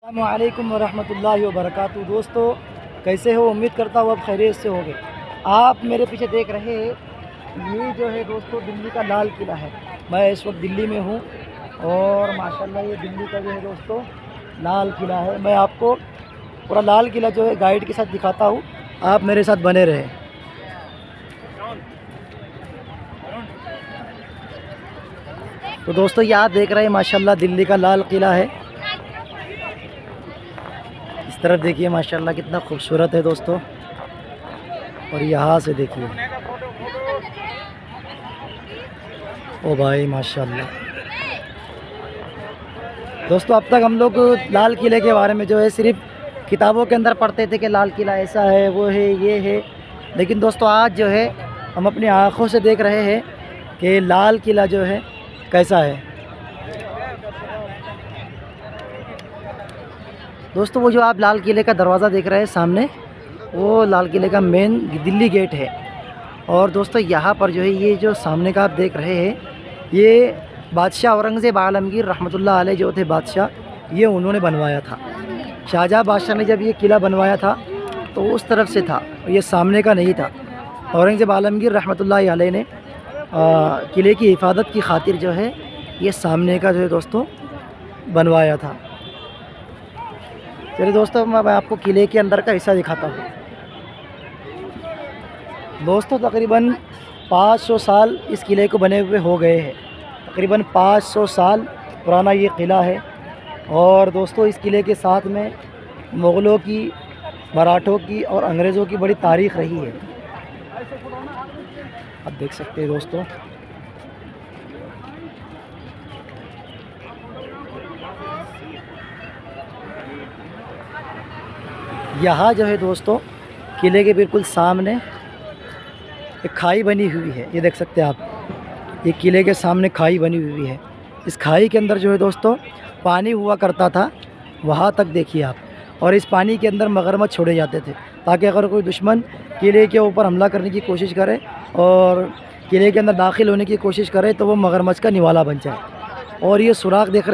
अस्सलामुअलैकुम वरहमतुल्लाहि वबरकातुहू। दोस्तों कैसे हो? उम्मीद करता हूँ आप खैरियत से होंगे। आप मेरे पीछे देख रहे हैं ये जो है दोस्तों दिल्ली का लाल किला है। मैं इस वक्त दिल्ली में हूँ और माशाल्लाह ये दिल्ली का जो है दोस्तों लाल किला है। मैं आपको पूरा लाल किला जो है गाइड के साथ दिखाता हूँ, आप मेरे साथ बने रहें। तो दोस्तों ये आप देख रहे हैं माशाल्लाह दिल्ली का लाल किला है। इस तरफ देखिए माशाल्लाह कितना खूबसूरत है दोस्तों, और यहाँ से देखिए ओ भाई माशाल्लाह। दोस्तों अब तक हम लोग लाल किले के बारे में जो है सिर्फ किताबों के अंदर पढ़ते थे कि लाल किला ऐसा है, वो है, ये है, लेकिन दोस्तों आज जो है हम अपनी आँखों से देख रहे हैं कि लाल किला जो है कैसा है। दोस्तों वो जो आप लाल किले का दरवाज़ा देख रहे हैं सामने, वो लाल किले का मेन दिल्ली गेट है। और दोस्तों यहाँ पर जो है ये जो सामने का आप देख रहे हैं, ये बादशाह औरंगज़ेब आलमगीर रहमतुल्लाह अलैह जो थे बादशाह, ये उन्होंने बनवाया था। शाहजहाँ बादशाह ने जब ये किला बनवाया था तो उस तरफ से था, ये सामने का नहीं था। औरंगज़ेब आलमगीर रहमतुल्लाह अलैह ने किले की हिफाजत की खातिर जो है ये सामने का जो है दोस्तों बनवाया था। चलिए दोस्तों मैं आपको किले के अंदर का हिस्सा दिखाता हूँ। दोस्तों तकरीबन 500 साल इस किले को बने हुए हो गए हैं। तकरीबन 500 साल पुराना ये किला है। और दोस्तों इस किले के साथ में मुग़लों की, मराठों की और अंग्रेज़ों की बड़ी तारीख़ रही है। आप देख सकते हैं दोस्तों यहाँ जो है दोस्तों किले के बिल्कुल सामने एक खाई बनी हुई है, ये देख सकते हैं आप। ये किले के सामने खाई बनी हुई है। इस खाई के अंदर जो है दोस्तों पानी हुआ करता था, वहाँ तक देखिए आप। और इस पानी के अंदर मगरमच्छ छोड़े जाते थे ताकि अगर कोई दुश्मन किले के ऊपर हमला करने की कोशिश करे और किले के अंदर दाखिल होने की कोशिश करे तो वो मगरमच्छ का निवाला बन जाए। और ये सुराख देख रहे